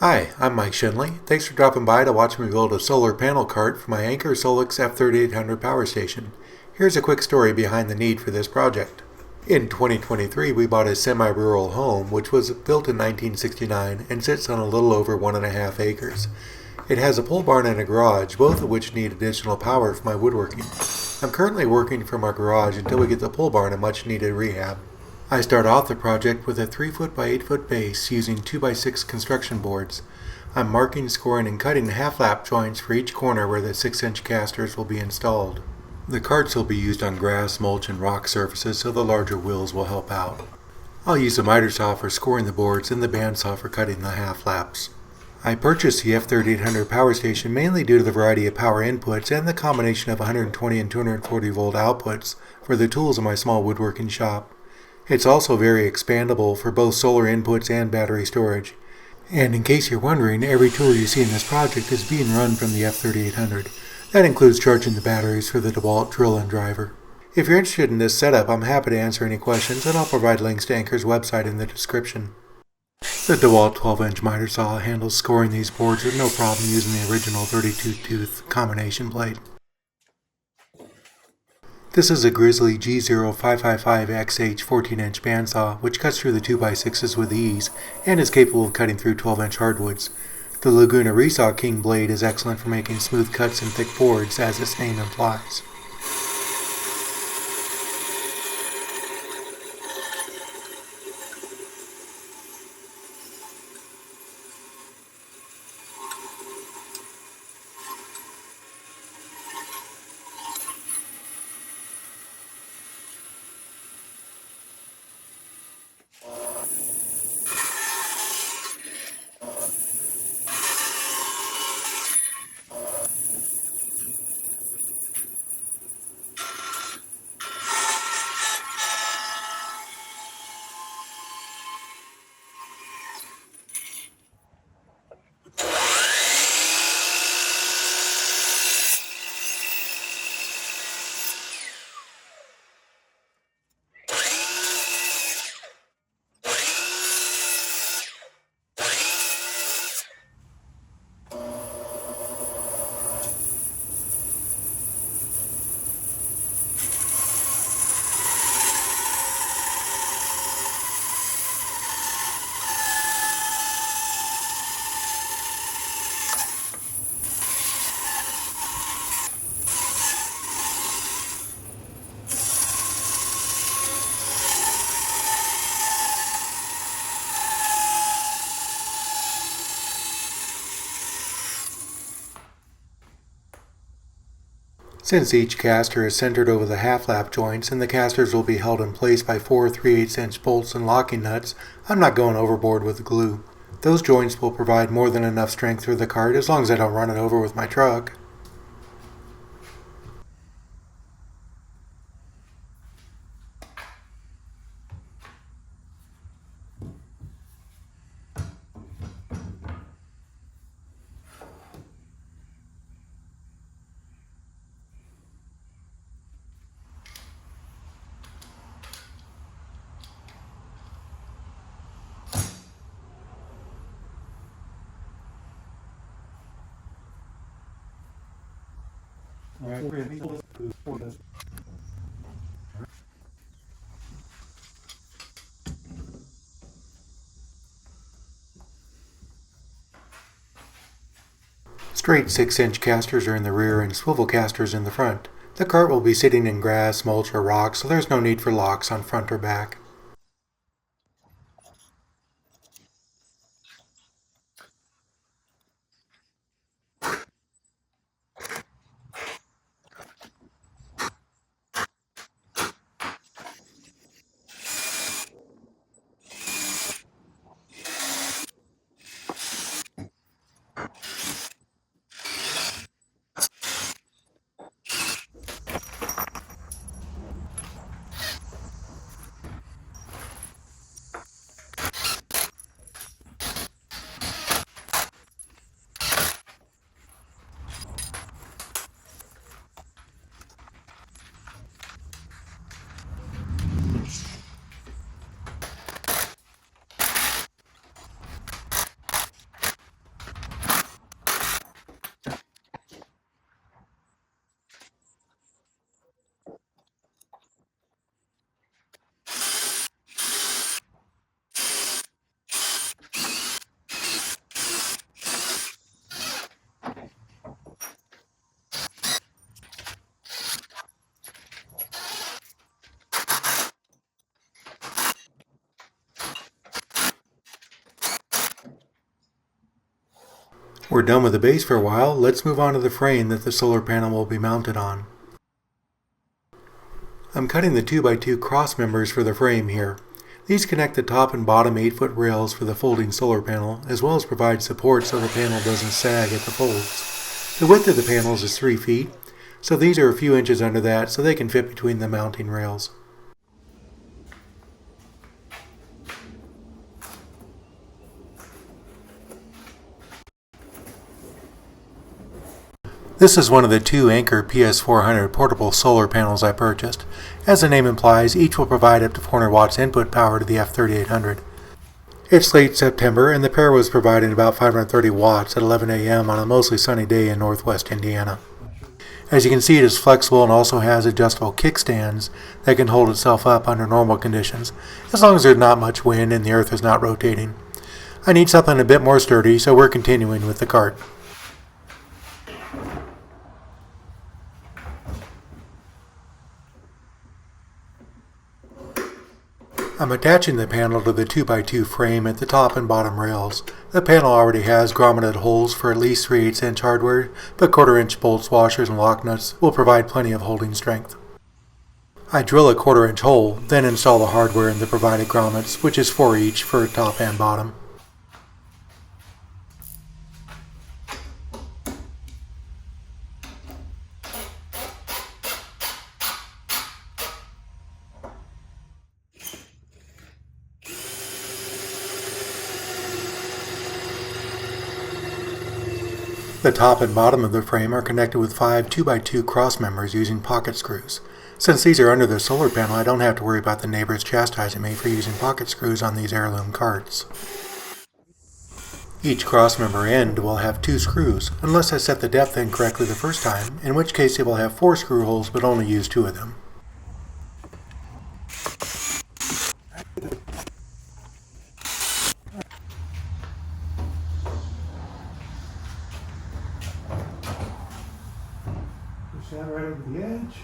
Hi, I'm Mike Shinley. Thanks for dropping by to watch me build a solar panel cart for my Anker F3800 Power Station. Here's a quick story behind the need for this project. In 2023, we bought a semi-rural home which was built in 1969 and sits on a little over 1.5 acres. It has a pole barn and a garage, both of which need additional power for my woodworking. I'm currently working from our garage until we get the pole barn a much needed rehab. I start off the project with a 3-foot by 8-foot base using 2x6 construction boards. I'm marking, scoring, and cutting half-lap joints for each corner where the 6-inch casters will be installed. The carts will be used on grass, mulch, and rock surfaces, so the larger wheels will help out. I'll use a miter saw for scoring the boards and the bandsaw for cutting the half-laps. I purchased the F3800 Power Station mainly due to the variety of power inputs and the combination of 120 and 240 volt outputs for the tools in my small woodworking shop. It's also very expandable for both solar inputs and battery storage. And in case you're wondering, every tool you see in this project is being run from the F3800. That includes charging the batteries for the DeWalt drill and driver. If you're interested in this setup, I'm happy to answer any questions, and I'll provide links to Anker's website in the description. The DeWalt 12-inch miter saw handles scoring these boards with no problem using the original 32-tooth combination blade. This is a Grizzly G0555XH 14-inch bandsaw, which cuts through the 2x6s with ease and is capable of cutting through 12-inch hardwoods. The Laguna Resaw King blade is excellent for making smooth cuts in thick boards, as its name implies. Since each caster is centered over the half-lap joints and the casters will be held in place by 4 3/8-inch bolts and locking nuts, I'm not going overboard with the glue. Those joints will provide more than enough strength for the cart as long as I don't run it over with my truck. Straight 6-inch casters are in the rear and swivel casters in the front. The cart will be sitting in grass, mulch, or rock, so there's no need for locks on front or back. We're done with the base for a while. Let's move on to the frame that the solar panel will be mounted on. I'm cutting the 2x2 cross members for the frame here. These connect the top and bottom 8-foot rails for the folding solar panel, as well as provide support so the panel doesn't sag at the folds. The width of the panels is 3 feet, so these are a few inches under that so they can fit between the mounting rails. This is one of the two Anker PS400 portable solar panels I purchased. As the name implies, each will provide up to 400 watts input power to the F3800. It's late September and the pair was providing about 530 watts at 11 a.m. on a mostly sunny day in northwest Indiana. As you can see, it is flexible and also has adjustable kickstands that can hold itself up under normal conditions, as long as there's not much wind and the earth is not rotating. I need something a bit more sturdy, so we're continuing with the cart. I'm attaching the panel to the 2x2 frame at the top and bottom rails. The panel already has grommeted holes for at least 3/8 inch hardware, but 1/4 inch bolts, washers, and lock nuts will provide plenty of holding strength. I drill a 1/4 inch hole, then install the hardware in the provided grommets, which is 4 each for top and bottom. The top and bottom of the frame are connected with 5 2x2 cross members using pocket screws. Since these are under the solar panel, I don't have to worry about the neighbors chastising me for using pocket screws on these heirloom carts. Each cross member end will have 2 screws, unless I set the depth incorrectly the first time, in which case it will have 4 screw holes but only use 2 of them. Push that right over the edge.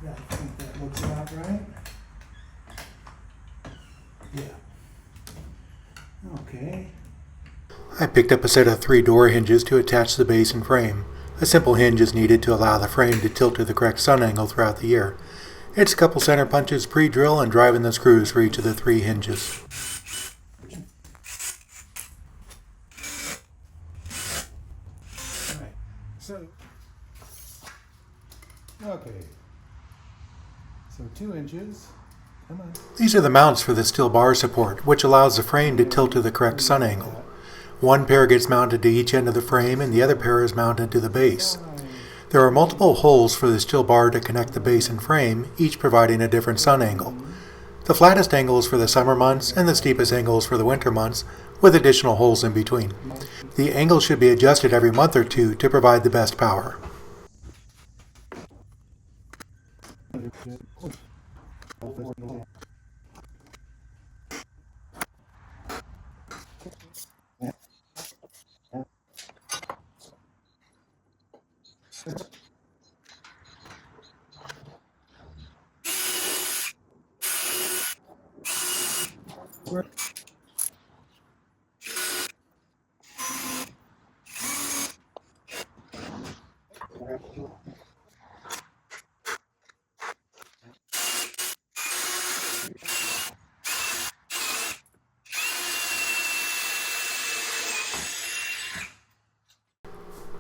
Yeah, I think that looks about right. Yeah. Okay. I picked up a set of 3 door hinges to attach the base and frame. A simple hinge is needed to allow the frame to tilt to the correct sun angle throughout the year. It's a couple center punches pre-drill and driving the screws for each of the 3 hinges. Alright, so 2 inches. Come on. These are the mounts for the steel bar support, which allows the frame to tilt to the correct sun angle. One pair gets mounted to each end of the frame and the other pair is mounted to the base. There are multiple holes for the steel bar to connect the base and frame, each providing a different sun angle. The flattest angle is for the summer months and the steepest angle is for the winter months, with additional holes in between. The angle should be adjusted every month or 2 to provide the best power.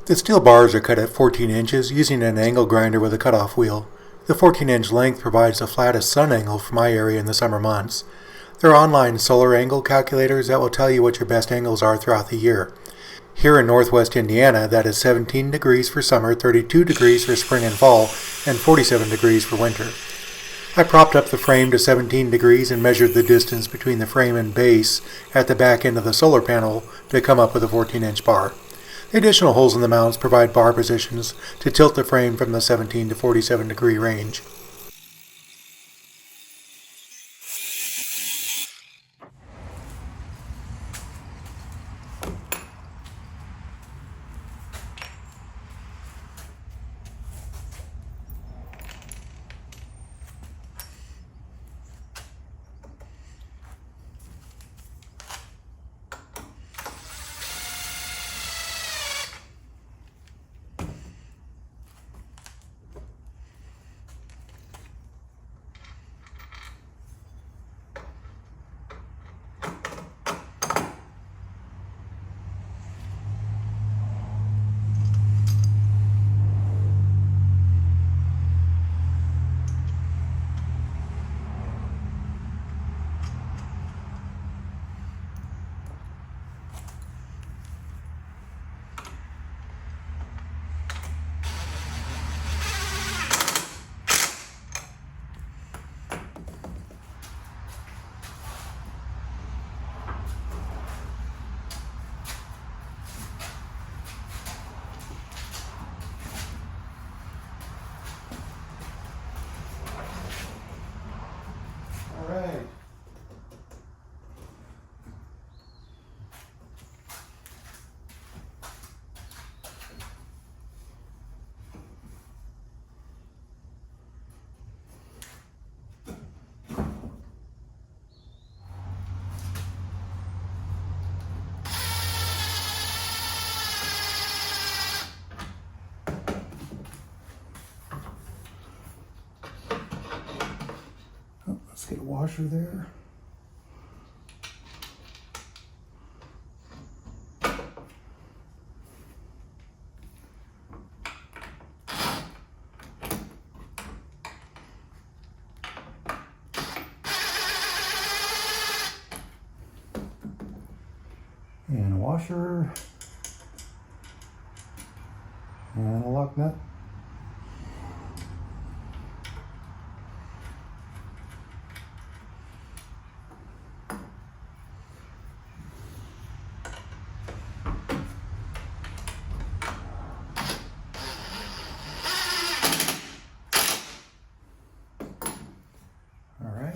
The steel bars are cut at 14 inches using an angle grinder with a cutoff wheel. The 14-inch length provides the flattest sun angle for my area in the summer months. There are online solar angle calculators that will tell you what your best angles are throughout the year. Here in northwest Indiana, that is 17 degrees for summer, 32 degrees for spring and fall, and 47 degrees for winter. I propped up the frame to 17 degrees and measured the distance between the frame and base at the back end of the solar panel to come up with a 14-inch bar. The additional holes in the mounts provide bar positions to tilt the frame from the 17 to 47 degree range. Let's get a washer there. And a washer. And a lock nut. All right.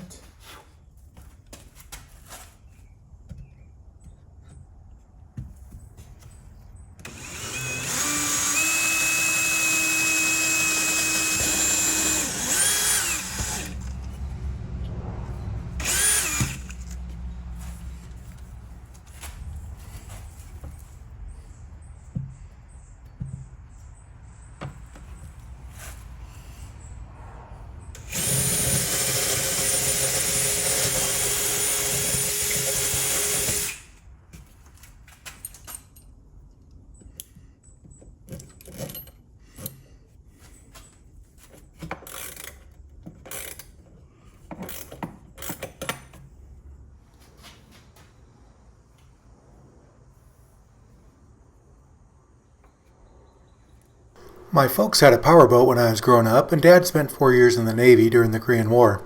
My folks had a powerboat when I was growing up, and Dad spent 4 years in the Navy during the Korean War.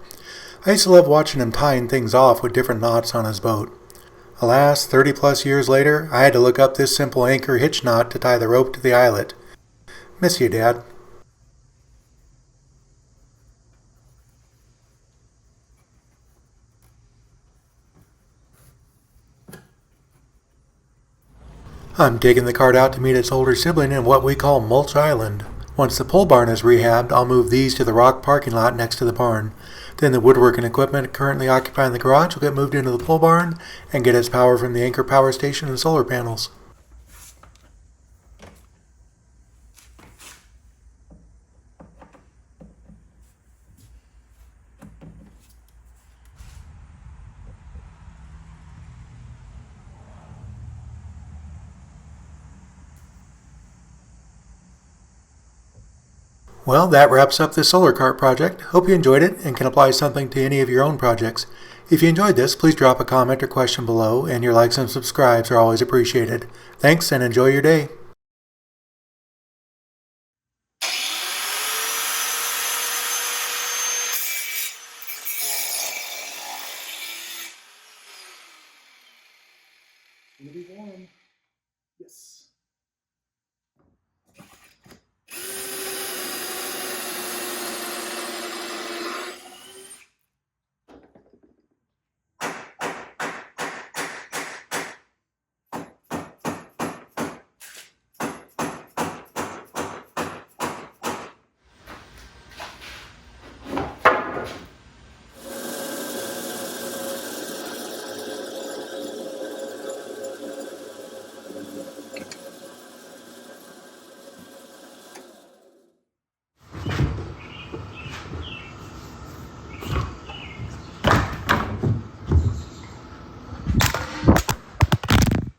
I used to love watching him tying things off with different knots on his boat. Alas, 30 plus years later, I had to look up this simple anchor hitch knot to tie the rope to the eyelet. Miss you, Dad. I'm taking the cart out to meet its older sibling in what we call Mulch Island. Once the pole barn is rehabbed, I'll move these to the rock parking lot next to the barn. Then the woodworking equipment currently occupying the garage will get moved into the pole barn and get its power from the Anker Power Station and solar panels. Well, that wraps up this solar cart project. Hope you enjoyed it and can apply something to any of your own projects. If you enjoyed this, please drop a comment or question below, and your likes and subscribes are always appreciated. Thanks and enjoy your day. It's gonna be warm. Yes.